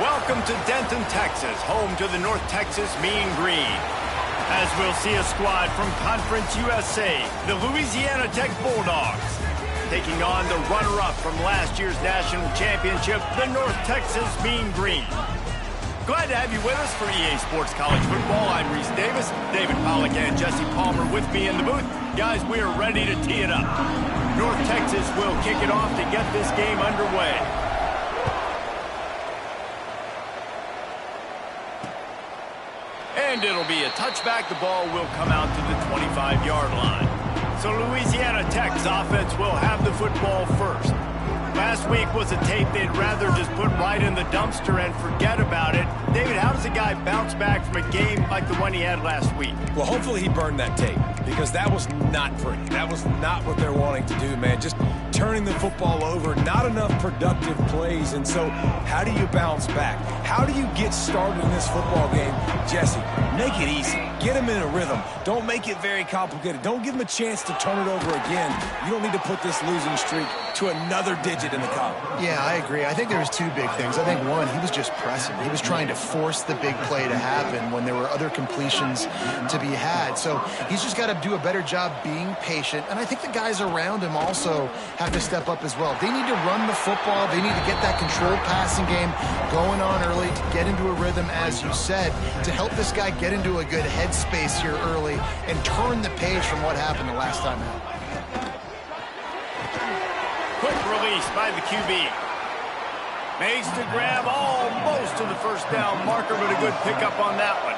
Welcome to Denton, Texas, home to the North Texas Mean Green. As we'll see a squad from Conference USA, the Louisiana Tech Bulldogs, taking on the runner-up from last year's national championship, the North Texas Mean Green. Glad to have you with us for EA Sports College Football. I'm Reese Davis, David Pollack and Jesse Palmer with me in the booth. Guys, we are ready to tee it up. North Texas will kick it off to get this game underway. And it'll be a touchback. The ball will come out to the 25-yard line. So Louisiana Tech's offense will have the football first. Last week was a tape they'd rather just put right in the dumpster and forget about it. David, how does a guy bounce back from a game like the one he had last week? Well, hopefully he burned that tape, because that was not pretty. That was not what they're wanting to do, man. Just turning the football over, not enough productive plays. And so how do you bounce back? How do you get started in this football game? Jesse, make it easy. Get him in a rhythm. Don't make it very complicated. Don't give him a chance to turn it over again. You don't need to put this losing streak to another digit in the column. Yeah, I agree. I think there was two big things. I think, one, he was just pressing. He was trying to force the big play to happen when there were other completions to be had. So he's just got to do a better job being patient. And I think the guys around him also have to step up as well. They need to run the football. They need to get that controlled passing game going on early to get into a rhythm, as you said, to help this guy get into a good headspace here early and turn the page from what happened the last time out. Quick release by the QB. Makes to grab almost to the first down marker, but a good pickup on that one.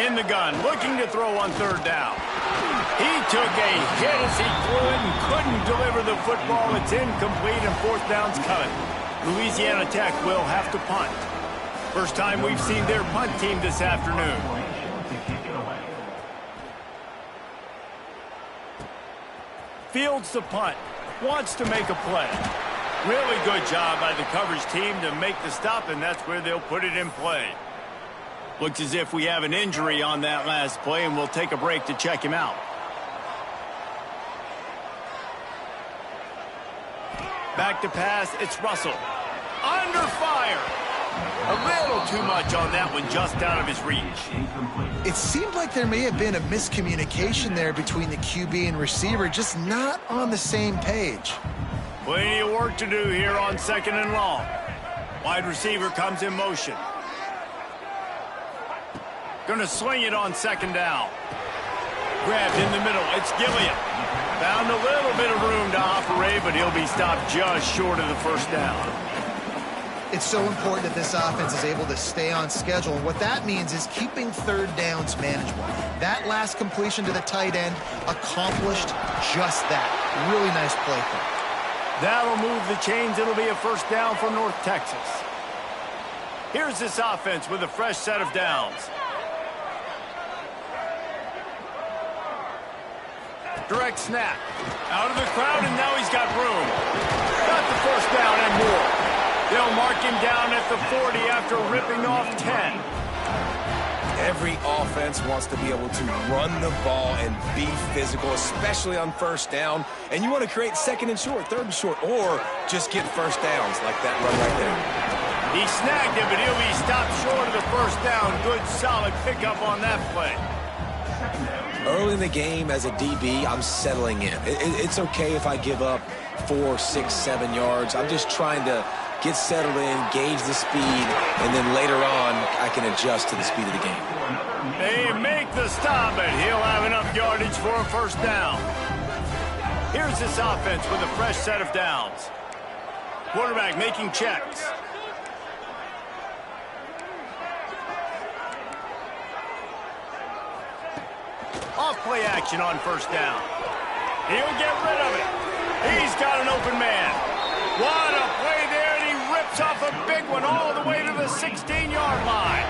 In the gun, looking to throw on third down. He took a hit as he threw it and couldn't deliver the football. It's incomplete and fourth down's coming. Louisiana Tech will have to punt. First time we've seen their punt team this afternoon. Fields the punt. Wants to make a play. Really good job by the coverage team to make the stop, and that's where they'll put it in play. Looks as if we have an injury on that last play, and we'll take a break to check him out. Back to pass, it's Russell. Under fire. A little too much on that one, just out of his reach. It seemed like there may have been a miscommunication there between the QB and receiver, just not on the same page. Plenty of work to do here on second and long. Wide receiver comes in motion. Going to swing it on second down. Grabbed in the middle. It's Gilliam. Found a little bit of room to operate, but he'll be stopped just short of the first down. It's so important that this offense is able to stay on schedule. And what that means is keeping third downs manageable. That last completion to the tight end accomplished just that. Really nice play call. That'll move the chains. It'll be a first down for North Texas. Here's this offense with a fresh set of downs. Direct snap. Out of the crowd, and now he's got room. Got the first down and more. They'll mark him down at the 40 after ripping off 10. Every offense wants to be able to run the ball and be physical, especially on first down. And you want to create second and short, third and short, or just get first downs like that run right there. He snagged it, but he'll be stopped short of the first down. Good, solid pickup on that play. Early in the game as a DB, I'm settling in. It's okay if I give up 4, 6, 7 yards. I'm just trying to get settled in, gauge the speed, and then later on, I can adjust to the speed of the game. They make the stop, but he'll have enough yardage for a first down. Here's this offense with a fresh set of downs. Quarterback making checks. Off play action on first down. He'll get rid of it. He's got an open man. What a play there, and he rips off a big one all the way to the 16-yard line.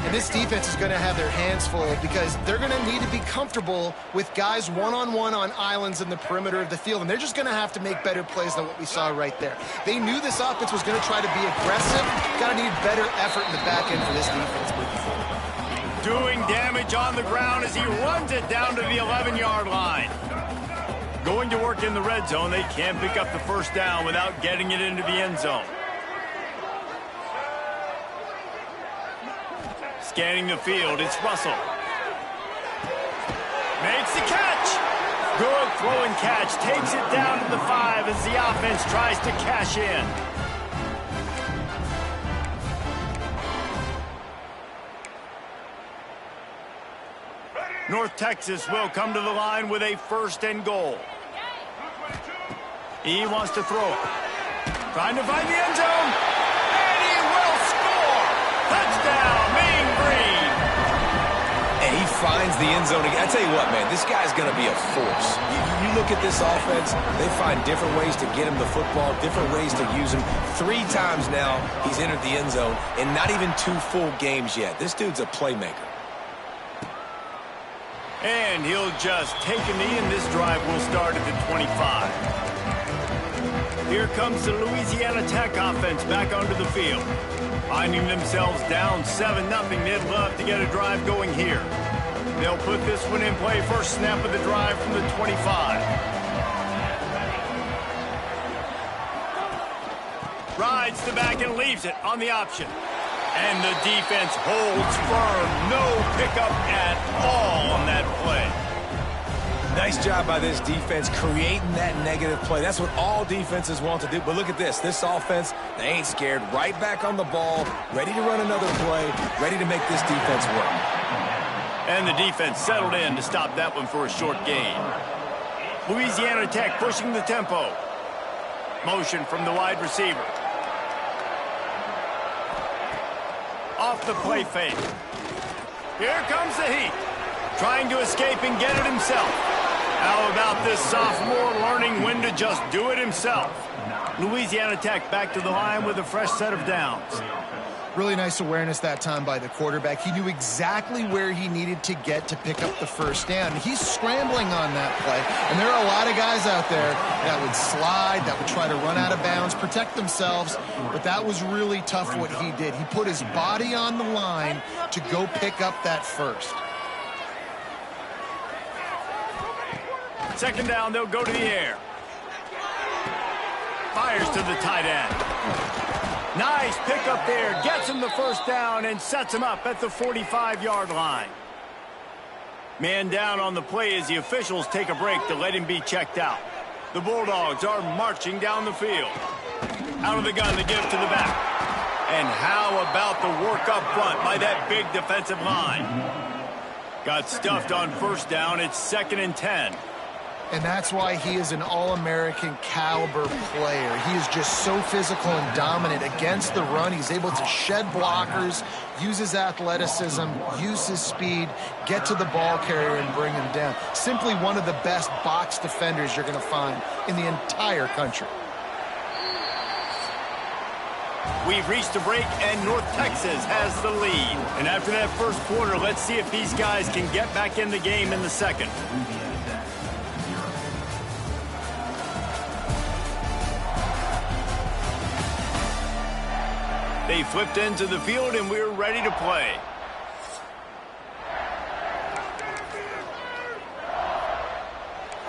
And this defense is going to have their hands full because they're going to need to be comfortable with guys one-on-one on islands in the perimeter of the field, and they're just going to have to make better plays than what we saw right there. They knew this offense was going to try to be aggressive. Got to need better effort in the back end for this defense moving forward. Doing damage on the ground as he runs it down to the 11-yard line. Going to work in the red zone. They can't pick up the first down without getting it into the end zone. Scanning the field, it's Russell. Makes the catch. Good throw and catch. Takes it down to the 5 as the offense tries to cash in. North Texas will come to the line with a 1st and goal. He wants to throw it. Trying to find the end zone. And he will score. Touchdown, Mean Green. And he finds the end zone again. I tell you what, man, this guy's going to be a force. You look at this offense, they find different ways to get him the football, different ways to use him. 3 times now he's entered the end zone, and not even 2 full games yet. This dude's a playmaker. And he'll just take a knee, and this drive will start at the 25. Here comes the Louisiana Tech offense back onto the field. Finding themselves down 7-0, they'd love to get a drive going here. They'll put this one in play. First snap of the drive from the 25. Rides the back and leaves it on the option. And the defense holds firm. No pickup at all on that play. Nice job by this defense creating that negative play. That's what all defenses want to do. But look at this. This offense, they ain't scared. Right back on the ball, ready to run another play, ready to make this defense work. And the defense settled in to stop that one for a short gain. Louisiana Tech pushing the tempo. Motion from the wide receiver. Off the play fake. Here comes the heat. Trying to escape and get it himself. How about this sophomore learning when to just do it himself? Louisiana Tech back to the line with a fresh set of downs. Really nice awareness that time by the quarterback. He knew exactly where he needed to get to pick up the first down. He's scrambling on that play, and there are a lot of guys out there that would slide, that would try to run out of bounds, protect themselves, but that was really tough what he did. He put his body on the line to go pick up that first. Second down, they'll go to the air. Fires to the tight end. Nice pickup there. Gets him the first down and sets him up at the 45-yard line. Man down on the play as the officials take a break to let him be checked out. The Bulldogs are marching down the field. Out of the gun to give to the back. And how about the work up front by that big defensive line? Got stuffed on first down. It's 2nd and 10. And that's why he is an All-American caliber player. He is just so physical and dominant against the run. He's able to shed blockers, use his athleticism, use his speed, get to the ball carrier and bring him down. Simply one of the best box defenders you're going to find in the entire country. We've reached a break, and North Texas has the lead. And after that first quarter, let's see if these guys can get back in the game in the second. They flipped into the field, and we're ready to play.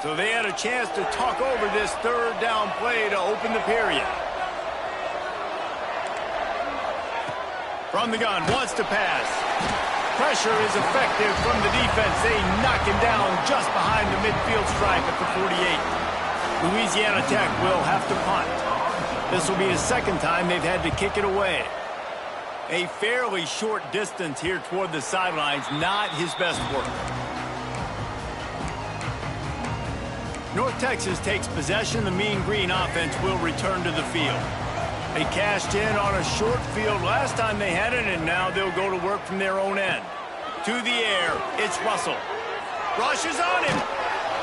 So they had a chance to talk over this third down play to open the period. From the gun, wants to pass. Pressure is effective from the defense. They knock him down just behind the midfield stripe at the 48. Louisiana Tech will have to punt. This will be his second time they've had to kick it away. A fairly short distance here toward the sidelines, not his best work. North Texas takes possession. The Mean Green offense will return to the field. They cashed in on a short field last time they had it, and now they'll go to work from their own end. To the air, it's Russell. Rushes on him.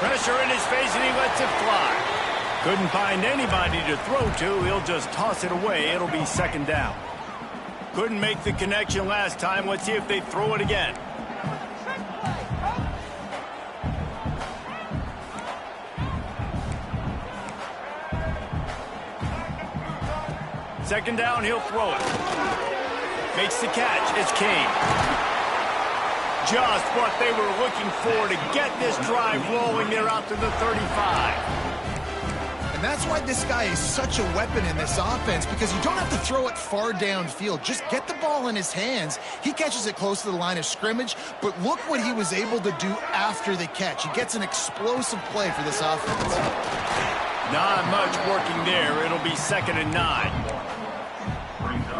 Pressure in his face, and he lets it fly. Couldn't find anybody to throw to. He'll just toss it away. It'll be second down. Couldn't make the connection last time. Let's see if they throw it again. Second down, he'll throw it. Makes the catch. It's Kane. Just what they were looking for to get this drive rolling there out to the 35. And that's why this guy is such a weapon in this offense, because you don't have to throw it far downfield. Just get the ball in his hands. He catches it close to the line of scrimmage, but look what he was able to do after the catch. He gets an explosive play for this offense. Not much working there. It'll be 2nd and 9.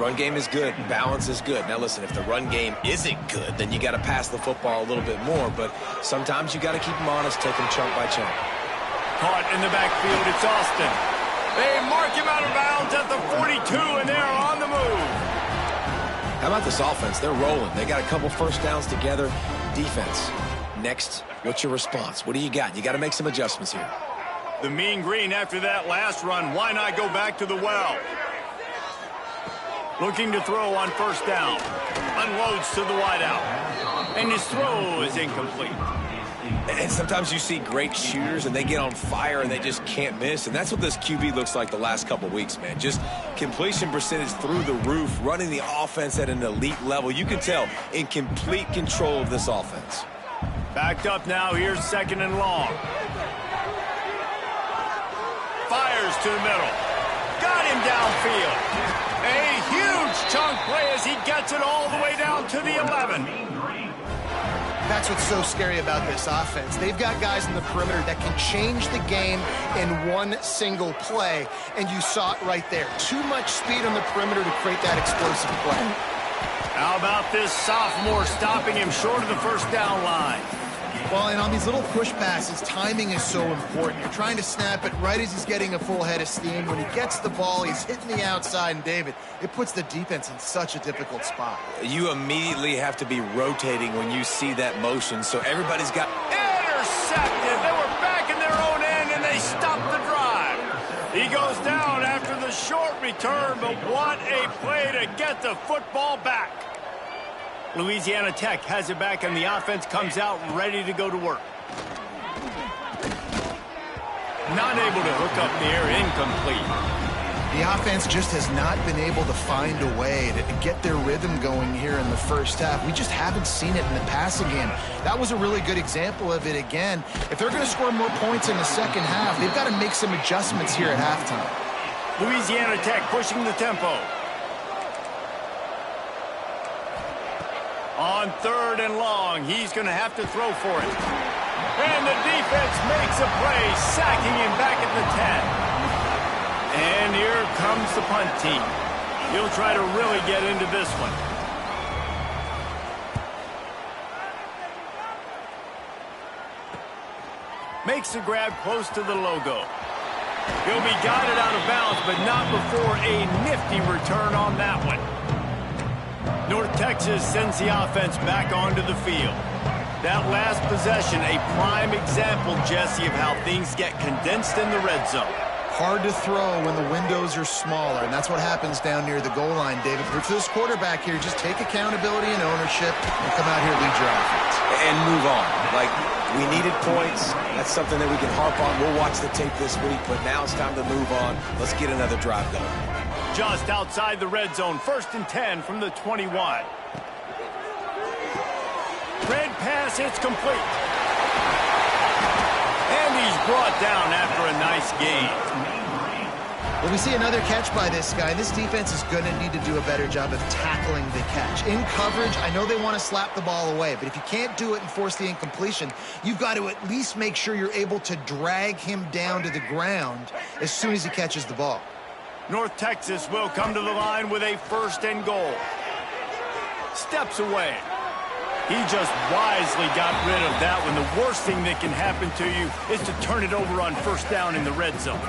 Run game is good. Balance is good. Now, listen, if the run game isn't good, then you got to pass the football a little bit more. But sometimes you got to keep them honest, take them chunk by chunk. Caught in the backfield. It's Austin. They mark him out of bounds at the 42, and they're on the move. How about this offense? They're rolling. They got a couple first downs together. Defense. Next, what's your response? What do you got? You got to make some adjustments here. The Mean Green after that last run. Why not go back to the well? Looking to throw on first down. Unloads to the wideout. And his throw is incomplete. And sometimes you see great shooters and they get on fire and they just can't miss. And that's what this QB looks like the last couple weeks, man. Just completion percentage through the roof, running the offense at an elite level. You can tell in complete control of this offense. Backed up now. Here's 2nd and long. Fires to the middle. Got him downfield. A huge chunk play as he gets it all the way down to the 11. That's what's so scary about this offense. They've got guys in the perimeter that can change the game in one single play, and you saw it right there. Too much speed on the perimeter to create that explosive play. How about this sophomore stopping him short of the first down line? Well, and on these little push passes, timing is so important. You're trying to snap it right as he's getting a full head of steam. When he gets the ball, he's hitting the outside, and David, it puts the defense in such a difficult spot. You immediately have to be rotating when you see that motion, so everybody's got... Intercepted! They were back in their own end, and they stopped the drive. He goes down after the short return, but what a play to get the football back. Louisiana Tech has it back, and the offense comes out ready to go to work. Not able to hook up there, incomplete. The offense just has not been able to find a way to get their rhythm going here in the first half. We just haven't seen it in the passing game. That was a really good example of it again. If they're going to score more points in the second half, they've got to make some adjustments here at halftime. Louisiana Tech pushing the tempo. On 3rd and long, he's going to have to throw for it. And the defense makes a play, sacking him back at the 10. And here comes the punt team. He'll try to really get into this one. Makes the grab close to the logo. He'll be guided out of bounds, but not before a nifty return on that one. North Texas sends the offense back onto the field. That last possession, a prime example, Jesse, of how things get condensed in the red zone. Hard to throw when the windows are smaller, and that's what happens down near the goal line, David. But for this quarterback here, just take accountability and ownership and come out here and lead your offense. And move on. Like, we needed points. That's something that we can harp on. We'll watch the tape this week, but now it's time to move on. Let's get another drive going. Just outside the red zone, 1st and 10 from the 21. Red pass, it's complete. And he's brought down after a nice gain. Well, we see another catch by this guy. This defense is going to need to do a better job of tackling the catch. In coverage, I know they want to slap the ball away, but if you can't do it and force the incompletion, you've got to at least make sure you're able to drag him down to the ground as soon as he catches the ball. North Texas will come to the line with a 1st and goal. Steps away. He just wisely got rid of that one. The worst thing that can happen to you is to turn it over on 1st down in the red zone.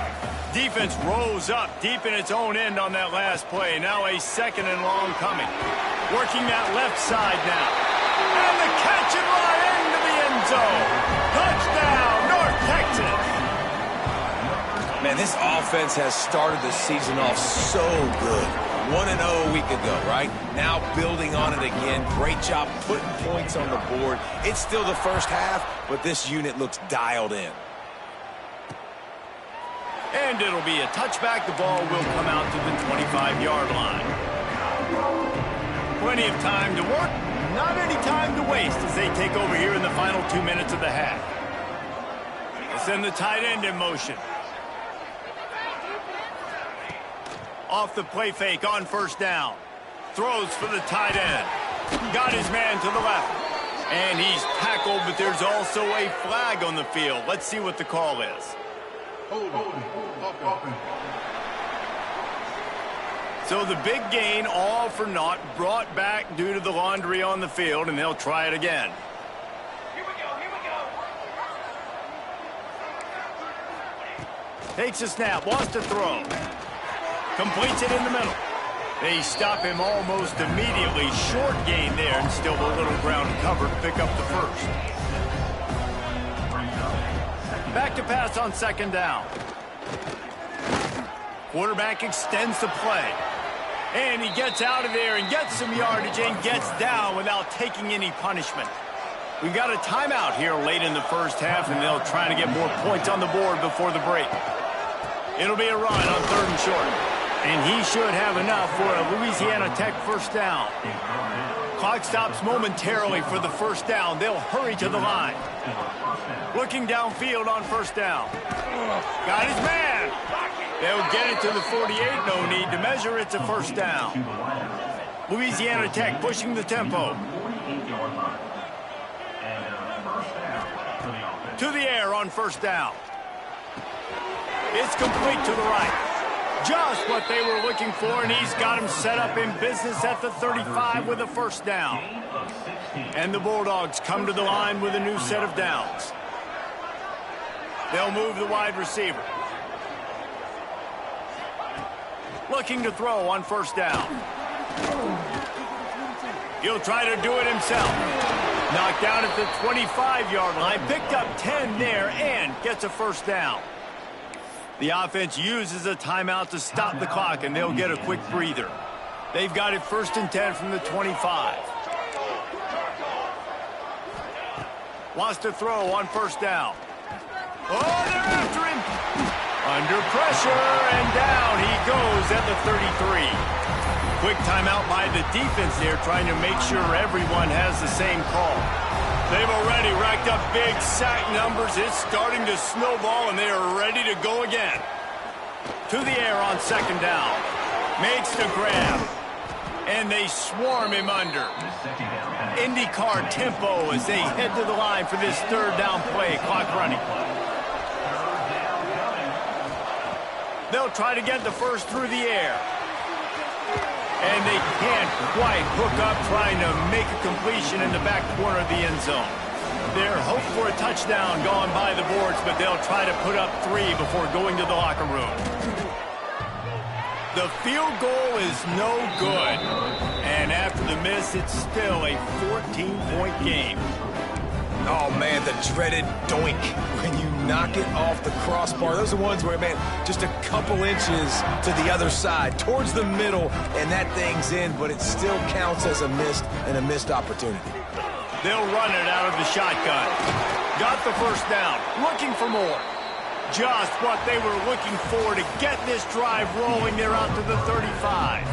Defense rose up deep in its own end on that last play. Now a 2nd and long coming. Working that left side now. And the catch and right into the end zone. Touchdown, North Texas. Man, this offense has started the season off so good. 1-0 a week ago, right? Now building on it again. Great job putting points on the board. It's still the first half, but this unit looks dialed in. And it'll be a touchback. The ball will come out to the 25-yard line. Plenty of time to work. Not any time to waste as they take over here in the final 2 minutes of the half. They send the tight end in motion. Off the play fake on first down. Throws for the tight end. Got his man to the left. And he's tackled, but there's also a flag on the field. Let's see what the call is. So the big gain, all for naught, brought back due to the laundry on the field, and they'll try it again. Here we go. Takes a snap, wants to throw. Completes it in the middle. They stop him almost immediately. Short gain there, and still a little ground cover to pick up the first. Back to pass on second down. Quarterback extends the play. And he gets out of there and gets some yardage and gets down without taking any punishment. We've got a timeout here late in the first half, and they'll try to get more points on the board before the break. It'll be a run on third and short. And he should have enough for a Louisiana Tech first down. Clock stops momentarily for the first down. They'll hurry to the line. Looking downfield on first down. Got his man. They'll get it to the 48. No need to measure. It's a first down. Louisiana Tech pushing the tempo. To the air on first down. It's complete to the right. Just what they were looking for, and he's got him set up in business at the 35 with a first down. And the Bulldogs come to the line with a new set of downs. They'll move the wide receiver. Looking to throw on first down. He'll try to do it himself. Knocked down at the 25-yard line. Picked up 10 there and gets a first down. The offense uses a timeout to stop the clock, and they'll get a quick breather. They've got it first and 10 from the 25. Wants to throw on first down. Oh, they're after him. Under pressure, and down he goes at the 33. Quick timeout by the defense there, trying to make sure everyone has the same call. They've already racked up big sack numbers. It's starting to snowball, and they are ready to go again. To the air on second down. Makes the grab. And they swarm him under. IndyCar tempo as they head to the line for this third down play. Clock running. They'll try to get the first through the air. And they can't quite hook up, trying to make a completion in the back corner of the end zone. Their hope for a touchdown gone by the boards, but they'll try to put up 3 before going to the locker room. The field goal is no good. And after the miss, it's still a 14-point game. Oh, man, the dreaded doink when you knock it off the crossbar. Those are ones where, man, just a couple inches to the other side, towards the middle, and that thing's in, but it still counts as a missed opportunity. They'll run it out of the shotgun. Got the first down, looking for more. Just what they were looking for to get this drive rolling. They're out to the 35.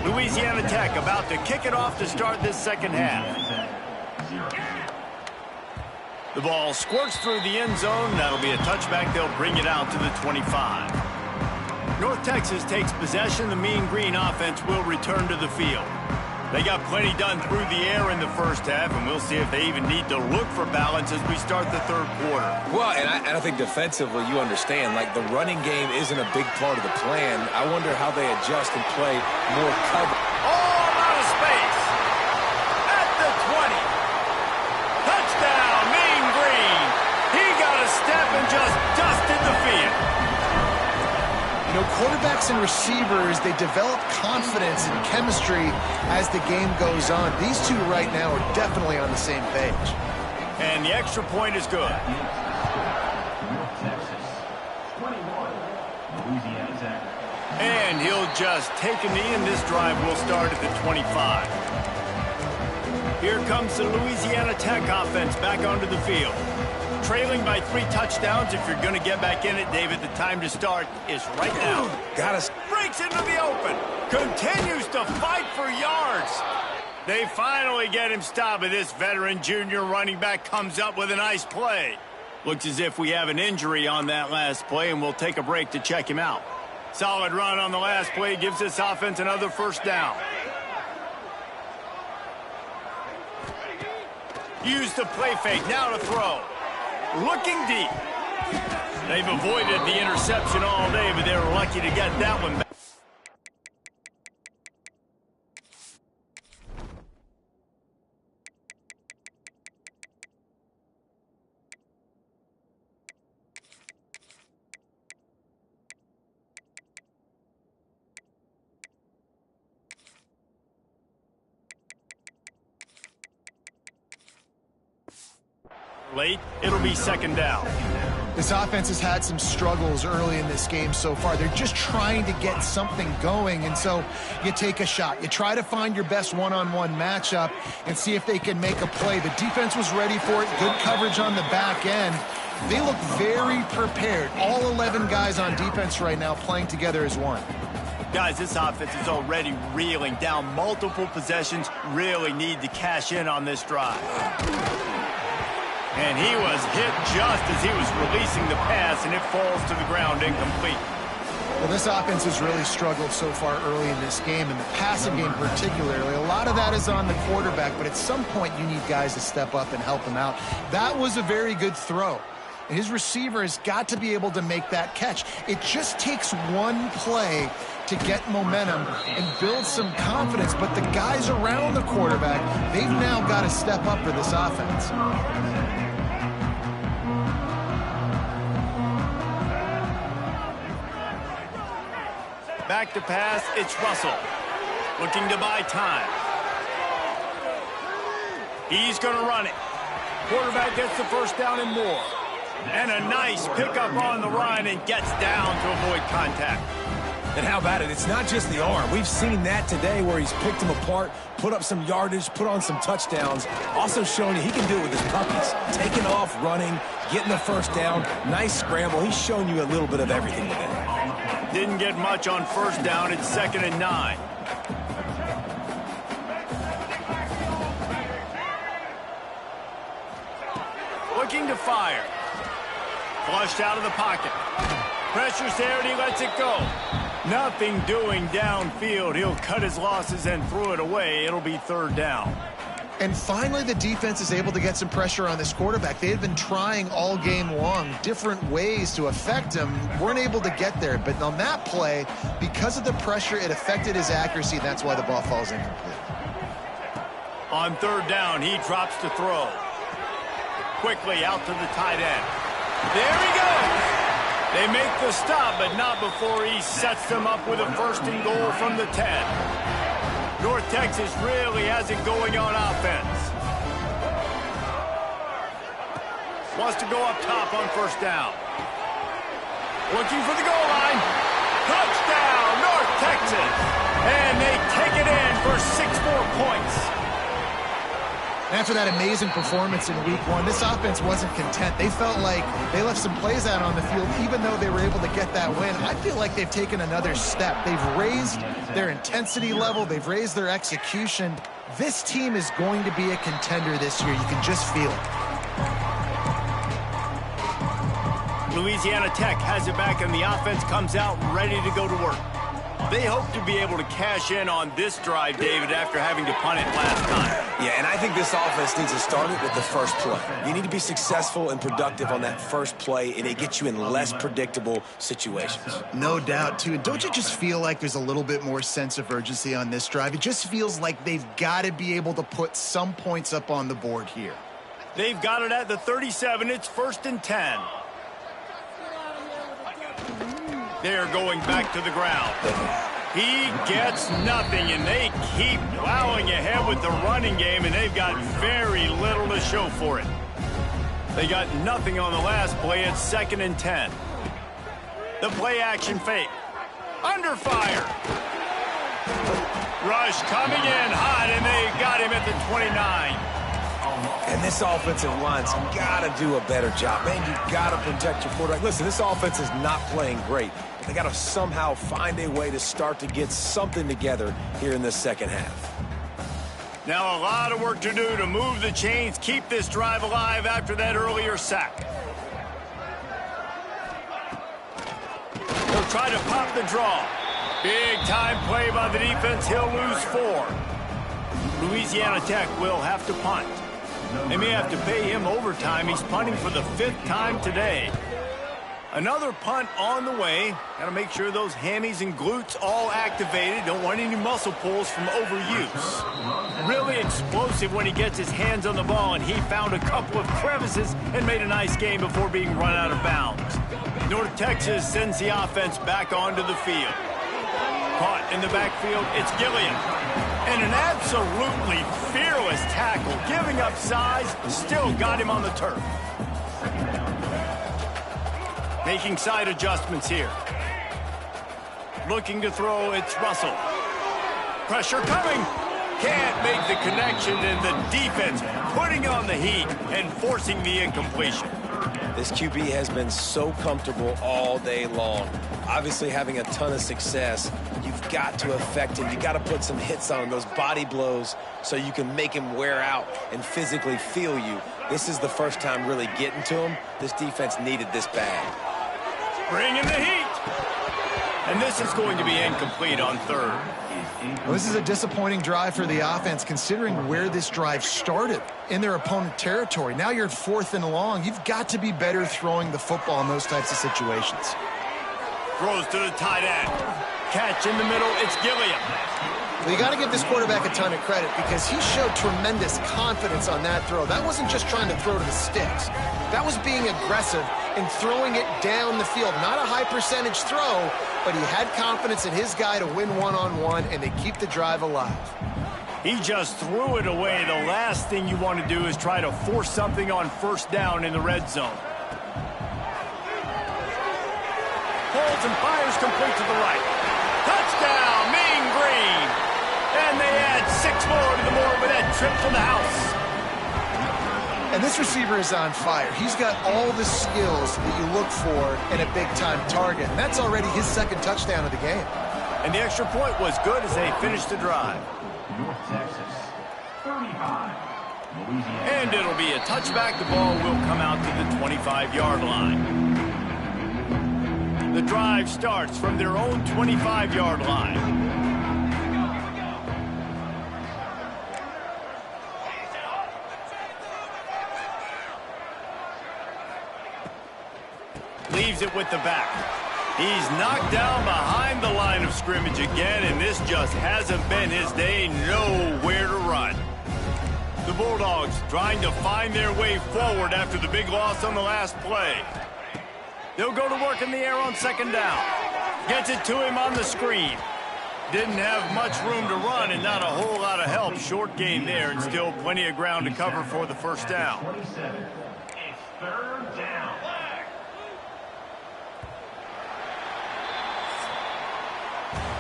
Louisiana Tech about to kick it off to start this second half. The ball squirts through the end zone. That'll be a touchback. They'll bring it out to the 25. North Texas takes possession. The Mean Green offense will return to the field. They got plenty done through the air in the first half, and we'll see if they even need to look for balance as we start the third quarter. Well, and I think defensively, you understand, like, the running game isn't a big part of the plan. I wonder how they adjust and play more cover. All out of space. At the 20. Touchdown, Mean Green. He got a step and just dusted the field. You know, quarterbacks and receivers, they develop confidence and chemistry as the game goes on. These two right now are definitely on the same page. And the extra point is good. And And he'll just take a knee, and this drive will start at the 25. Here comes the Louisiana Tech offense back onto the field. Trailing by 3 touchdowns. If you're going to get back in it, David, the time to start is right now. Got us. Breaks into the open. Continues to fight for yards. They finally get him stopped, but this veteran junior running back comes up with a nice play. Looks as if we have an injury on that last play, and we'll take a break to check him out. Solid run on the last play gives this offense another first down. Use the play fake, now to throw. Looking deep. They've avoided the interception all day, but they were lucky to get that one back. Late, it'll be second down. This offense has had some struggles early in this game so far. They're just trying to get something going, and so you take a shot. You try to find your best one-on-one matchup and see if they can make a play. The defense was ready for it. Good coverage on the back end. They look very prepared. All 11 guys on defense right now playing together as one. Guys, this offense is already reeling down multiple possessions. Really need to cash in on this drive. And he was hit just as he was releasing the pass, and it falls to the ground incomplete. Well, this offense has really struggled so far early in this game, and the passing game particularly. A lot of that is on the quarterback, but at some point you need guys to step up and help him out. That was a very good throw. His receiver has got to be able to make that catch. It just takes one play to get momentum and build some confidence, but the guys around the quarterback, they've now got to step up for this offense. Back to pass, it's Russell. Looking to buy time. He's going to run it. Quarterback gets the first down and more. And a nice pickup on the run and gets down to avoid contact. And how about it? It's not just the arm. We've seen that today where he's picked them apart, put up some yardage, put on some touchdowns. Also showing you he can do it with his puppies. Taking off, running, getting the first down. Nice scramble. He's shown you a little bit of everything today. Didn't get much on first down. It's 2nd and 9. Looking to fire. Flushed out of the pocket. Pressure's there and he lets it go. Nothing doing downfield. He'll cut his losses and throw it away. It'll be 3rd down. And finally, the defense is able to get some pressure on this quarterback. They had been trying all game long different ways to affect him. Weren't able to get there. But on that play, because of the pressure, it affected his accuracy. And that's why the ball falls incomplete. On 3rd down, he drops to throw. Quickly out to the tight end. There he goes. They make the stop, but not before he sets them up with a 1st and goal from the 10. North Texas really has it going on offense. Wants to go up top on 1st down. Looking for the goal line. Touchdown, North Texas. And they take it in for 6 more points. After that amazing performance in week 1, this offense wasn't content. They felt like they left some plays out on the field, even though they were able to get that win. I feel like they've taken another step. They've raised their intensity level. They've raised their execution. This team is going to be a contender this year. You can just feel it. Louisiana Tech has it back, and the offense comes out ready to go to work. They hope to be able to cash in on this drive, David, after having to punt it last time. Yeah, and I think this offense needs to start it with the first play. You need to be successful and productive on that first play, and it gets you in less predictable situations. No doubt, too. And don't you just feel like there's a little bit more sense of urgency on this drive? It just feels like they've got to be able to put some points up on the board here. They've got it at the 37. It's 1st and 10. They're going back to the ground. He gets nothing, and they keep plowing ahead with the running game, and they've got very little to show for it. They got nothing on the last play. It's 2nd and 10. The play action fake. Under fire. Rush coming in hot, and they got him at the 29. And this offensive line's got to do a better job. Man, you got to protect your quarterback. Listen, this offense is not playing great, but they got to somehow find a way to start to get something together here in the second half. Now a lot of work to do to move the chains, keep this drive alive after that earlier sack. He'll try to pop the draw. Big time play by the defense. He'll lose 4. Louisiana Tech will have to punt. They may have to pay him overtime. He's punting for the 5th time today. Another punt on the way. Got to make sure those hammies and glutes all activated. Don't want any muscle pulls from overuse. Really explosive when he gets his hands on the ball, and he found a couple of crevices and made a nice game before being run out of bounds. North Texas sends the offense back onto the field. Caught in the backfield, it's Gilliam. And an absolutely fearless tackle, giving up size, still got him on the turf. Making side adjustments here. Looking to throw, it's Russell. Pressure coming. Can't make the connection, and the defense putting on the heat and forcing the incompletion. This QB has been so comfortable all day long. Obviously having a ton of success. You've got to affect him. You've got to put some hits on him, those body blows, so you can make him wear out and physically feel you. This is the first time really getting to him. This defense needed this bad. Bringing the heat. And this is going to be incomplete on 3rd. Well, this is a disappointing drive for the offense, considering where this drive started, in their opponent territory. Now you're at 4th and long. You've got to be better throwing the football in those types of situations. Throws to the tight end. Catch in the middle, it's Gilliam. Well, you got to give this quarterback a ton of credit because he showed tremendous confidence on that throw. That wasn't just trying to throw to the sticks. That was being aggressive and throwing it down the field. Not a high percentage throw, but he had confidence in his guy to win one-on-one, and they keep the drive alive. He just threw it away. The last thing you want to do is try to force something on 1st down in the red zone. Holds and fires complete to the right. Touchdown, Mean Green. And they add 6 more to the board with that trip to the house. And this receiver is on fire. He's got all the skills that you look for in a big-time target. And that's already his 2nd touchdown of the game. And the extra point was good as they finished the drive. North Texas, 35. Louisiana. And it'll be a touchback. The ball will come out to the 25-yard line. The drive starts from their own 25-yard line. Leaves it with the back. He's knocked down behind the line of scrimmage again, and this just hasn't been his day. Nowhere to run. The Bulldogs trying to find their way forward after the big loss on the last play. They'll go to work in the air on 2nd down. Gets it to him on the screen. Didn't have much room to run and not a whole lot of help. Short gain there and still plenty of ground to cover for the 1st down. 27. It's 3rd down.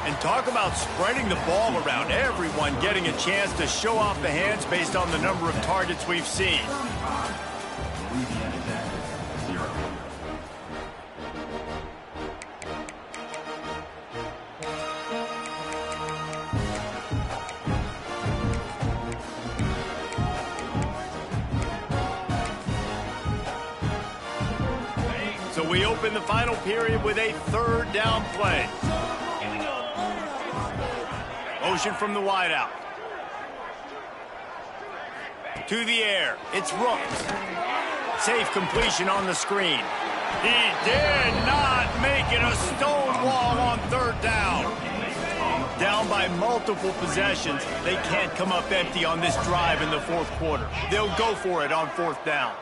And talk about spreading the ball around. Everyone getting a chance to show off the hands based on the number of targets we've seen. Louisiana Tech, 0. So we open the final period with a 3rd down play. Motion from the wideout. To the air. It's Rooks. Safe completion on the screen. He did not make it a stone wall on 3rd down. Down by multiple possessions. They can't come up empty on this drive in the 4th quarter. They'll go for it on 4th down.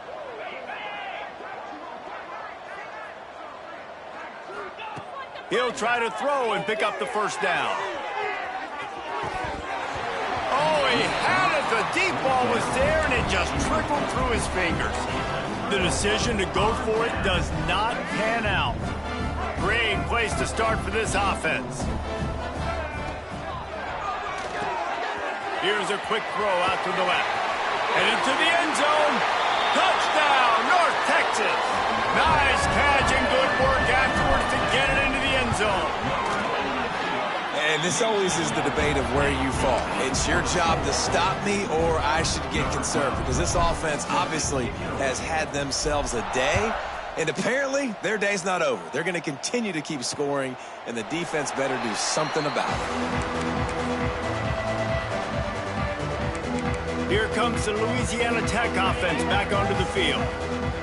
He'll try to throw and pick up the 1st down. Oh, he had it. The deep ball was there, and it just trickled through his fingers. The decision to go for it does not pan out. Great place to start for this offense. Here's a quick throw out to the left. And into the end zone. Touchdown, North Texas. Nice catch and good work afterwards to get it into the end zone. And this always is the debate of where you fall. It's your job to stop me or I should get conservative, because this offense obviously has had themselves a day, and apparently their day's not over. They're going to continue to keep scoring, and the defense better do something about it. Here comes the Louisiana Tech offense back onto the field.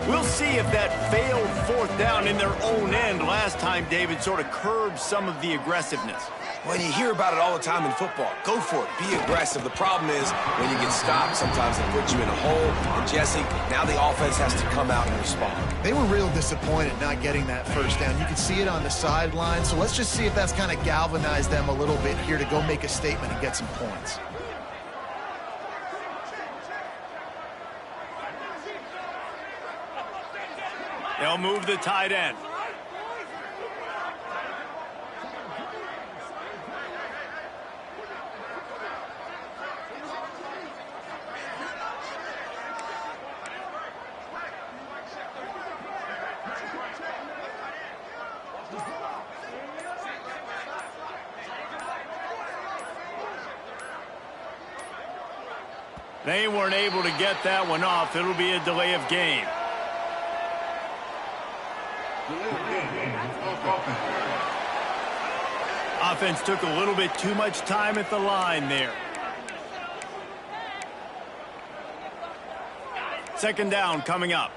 We'll see if that failed fourth down in their own end last time, David, sort of curbed some of the aggressiveness. When you hear about it all the time in football, go for it. Be aggressive. The problem is when you get stopped, sometimes it puts you in a hole. And, Jesse, now the offense has to come out and respond. They were real disappointed not getting that first down. You can see it on the sideline. So let's just see if that's kind of galvanized them a little bit here to go make a statement and get some points. They'll move the tight end. They weren't able to get that one off. It'll be a delay of game. Offense took a little bit too much time at the line there. Second down coming up.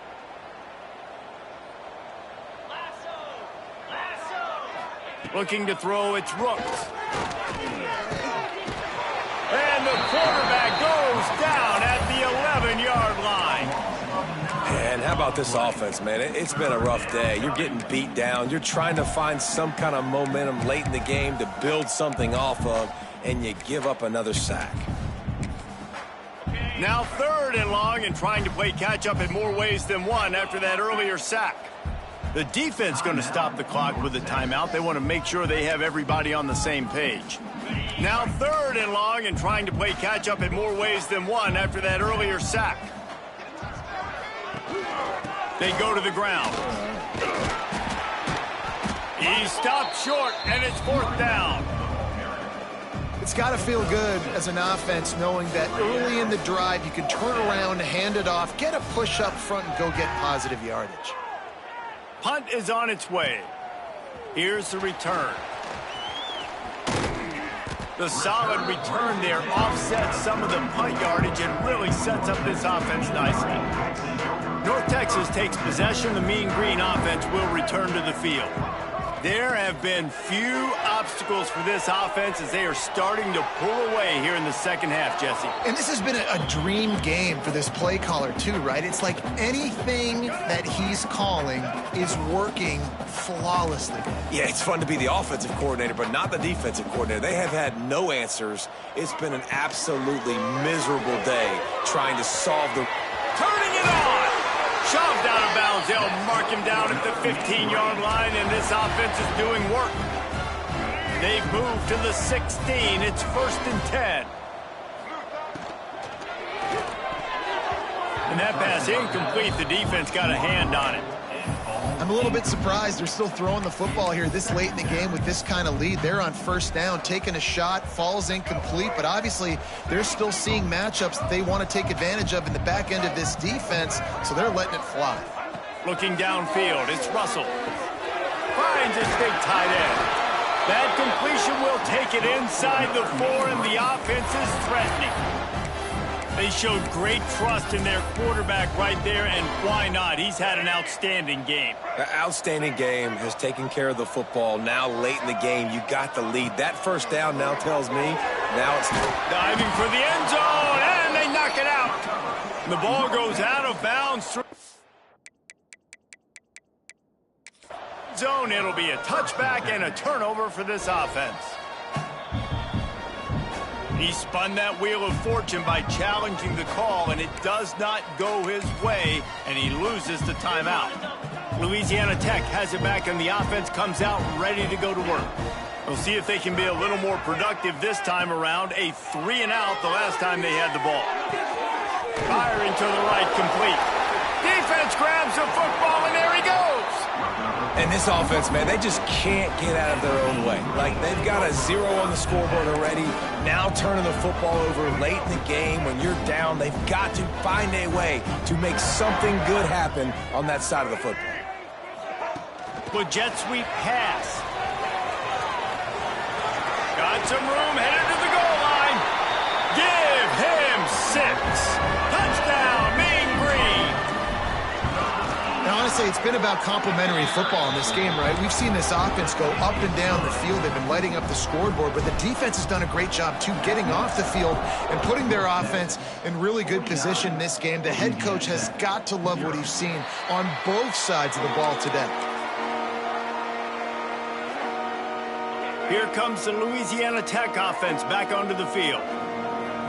Looking to throw, it's Rooks. And the quarterback goes down at the 11-yard line. And how about this offense, man? It's been a rough day. You're getting beat down. You're trying to find some kind of momentum late in the game to build something off of, and you give up another sack. Now third and long, and trying to play catch-up in more ways than one after that earlier sack. The defense going to stop the clock with a timeout. They want to make sure they have everybody on the same page. Now third and long, and trying to play catch-up in more ways than one after that earlier sack. They go to the ground. He stopped short, and it's fourth down. It's got to feel good as an offense knowing that early in the drive you can turn around, hand it off, get a push up front, and go get positive yardage. Punt is on its way. Here's the return. The solid return there offsets some of the punt yardage and really sets up this offense nicely. North Texas takes possession. The Mean Green offense will return to the field. There have been few obstacles for this offense as they are starting to pull away here in the second half, Jesse. And this has been a dream game for this play caller too, right? It's like anything that he's calling is working flawlessly. Yeah, it's fun to be the offensive coordinator, but not the defensive coordinator. They have had no answers. It's been an absolutely miserable day trying to solve the... Turning it on! Shoved out of bounds. They'll mark him down at the 15-yard line, and this offense is doing work. They've moved to the 16. It's 1st and 10. And that pass incomplete. The defense got a hand on it. I'm a little bit surprised they're still throwing the football here this late in the game with this kind of lead. They're on first down, taking a shot, falls incomplete, but obviously they're still seeing matchups that they want to take advantage of in the back end of this defense, so they're letting it fly. Looking downfield, it's Russell. Finds his big tight end. That completion will take it inside the 4, and the offense is threatening. They showed great trust in their quarterback right there, and why not? He's had an outstanding game. An outstanding game, has taken care of the football. Now late in the game, you got the lead. That first down now tells me now it's... Diving for the end zone, and they knock it out. The ball goes out of bounds through zone. It'll be a touchback and a turnover for this offense. He spun that wheel of fortune by challenging the call, and it does not go his way, and he loses the timeout. Louisiana Tech has it back, and the offense comes out ready to go to work. We'll see if they can be a little more productive this time around. A 3-and-out the last time they had the ball. Firing to the right, complete. Defense grabs the football, and there he goes. And this offense, man, they just can't get out of their own way. Like, they've got a 0 on the scoreboard already. Now turning the football over late in the game when you're down, they've got to find a way to make something good happen on that side of the football. With jet sweep pass. Got some room, headed to the goal line. Give him 6. Touchdown, Mean Green. Now, honestly, it's been about complementary football in this game, right? We've seen this offense go up and down the field. They've been lighting up the scoreboard, but the defense has done a great job, too, getting off the field and putting their offense in really good position in this game. The head coach has got to love what he's seen on both sides of the ball today. Here comes the Louisiana Tech offense back onto the field.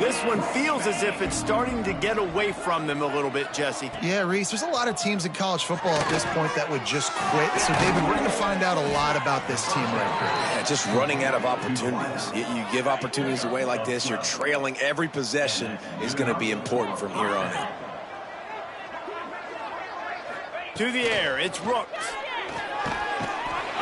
This one feels as if it's starting to get away from them a little bit, Jesse. Yeah, Reese, there's a lot of teams in college football at this point that would just quit. So, David, we're going to find out a lot about this team right here. Yeah, just running out of opportunities. You give opportunities away like this, you're trailing. Every possession is going to be important from here on in. To the air, it's Rooks.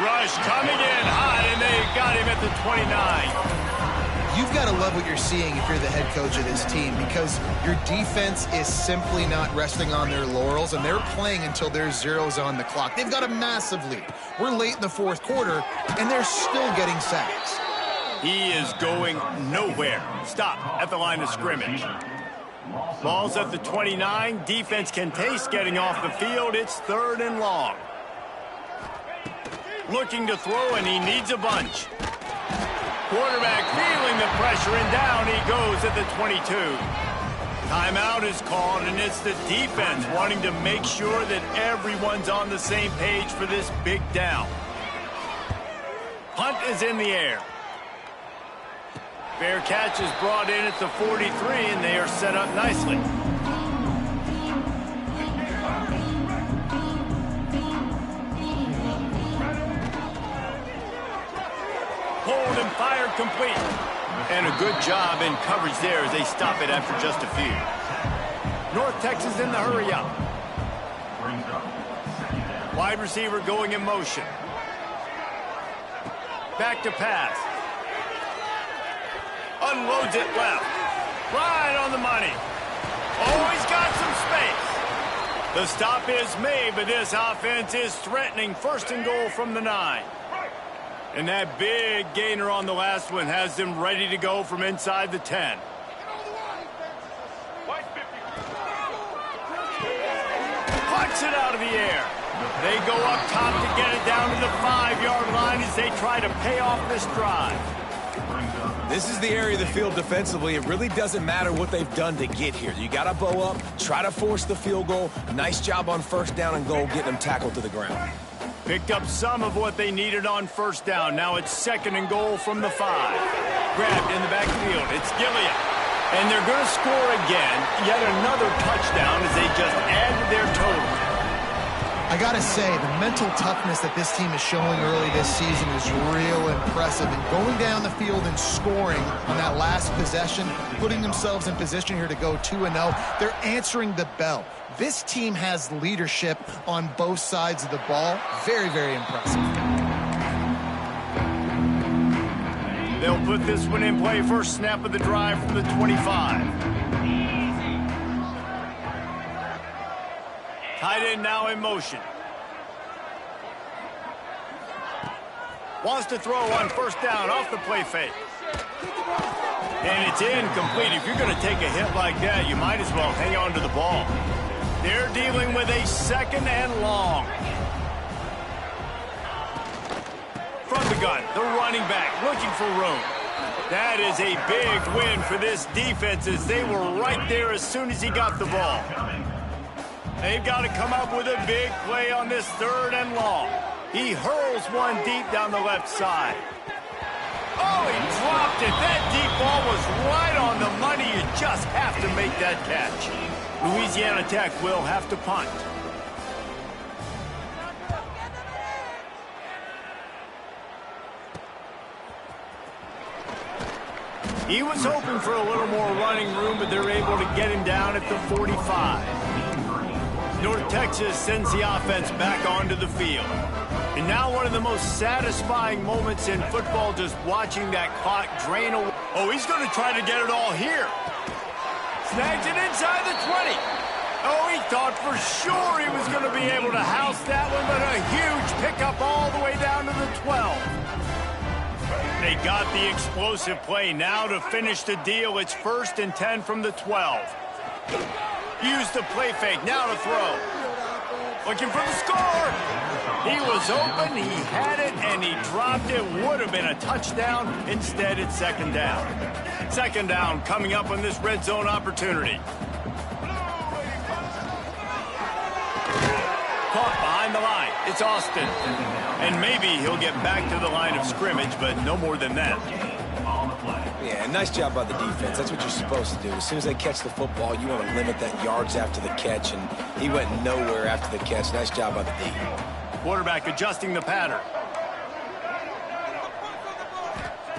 Rush coming in hot, and they got him at the 29. You've got to love what you're seeing if you're the head coach of this team, because your defense is simply not resting on their laurels, and they're playing until there's zeros on the clock. They've got a massive lead. We're late in the fourth quarter, and they're still getting sacks. He is going nowhere. Stop at the line of scrimmage. Ball's at the 29. Defense can taste getting off the field. It's 3rd and long. Looking to throw, and he needs a bunch. Quarterback feeling the pressure, and down he goes at the 22. Timeout is called, and it's the defense wanting to make sure that everyone's on the same page for this big down. Punt is in the air. Fair catch is brought in at the 43, and they are set up nicely. Hold and fired complete. And a good job in coverage there as they stop it after just a few. North Texas in the hurry up. Wide receiver going in motion. Back to pass. Unloads it left. Right on the money. Oh, he's got some space. The stop is made, but this offense is threatening. 1st and goal from the 9. And that big gainer on the last one has them ready to go from inside the 10. Puts it out of the air. They go up top to get it down to the 5-yard line as they try to pay off this drive. This is the area of the field defensively. It really doesn't matter what they've done to get here. You got to bow up, try to force the field goal. Nice job on 1st down and goal, getting them tackled to the ground. Picked up some of what they needed on 1st down. Now it's 2nd and goal from the 5. Grabbed in the backfield. It's Gillia. And they're going to score again. Yet another touchdown as they just add to their total. I got to say, the mental toughness that this team is showing early this season is real impressive. And going down the field and scoring on that last possession, putting themselves in position here to go 2-0, they're answering the bell. This team has leadership on both sides of the ball. Very, very impressive. They'll put this one in play. First snap of the drive from the 25. Tight end now in motion. Wants to throw on 1st down off the play fake. And it's incomplete. If you're going to take a hit like that, you might as well hang on to the ball. They're dealing with a 2nd and long. From the gun, the running back looking for room. That is a big win for this defense as they were right there as soon as he got the ball. They've got to come up with a big play on this 3rd and long. He hurls one deep down the left side. Oh, he dropped it. That deep ball was right on the money. You just have to make that catch. Louisiana Tech will have to punt. He was hoping for a little more running room, but they're able to get him down at the 45. North Texas sends the offense back onto the field. And now one of the most satisfying moments in football, just watching that clock drain away. Oh, he's going to try to get it all here. Snags it inside the 20. Oh, he thought for sure he was going to be able to house that one, but a huge pickup all the way down to the 12. They got the explosive play now to finish the deal. It's 1st and 10 from the 12. Use the play fake, now to throw. Looking for the score. He was open, he had it, and he dropped it. Would have been a touchdown. Instead, it's 2nd down. 2nd down coming up on this red zone opportunity. Caught behind the line. It's Austin. And maybe he'll get back to the line of scrimmage, but no more than that. Yeah, nice job by the defense. That's what you're supposed to do. As soon as they catch the football, you want to limit that yards after the catch, and he went nowhere after the catch. Nice job by the D. Quarterback adjusting the pattern.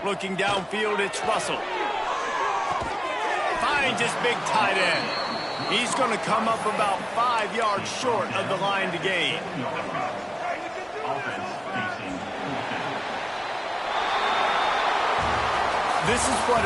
Looking downfield, it's Russell. Finds his big tight end. He's going to come up about 5 yards short of the line to gain. This is what an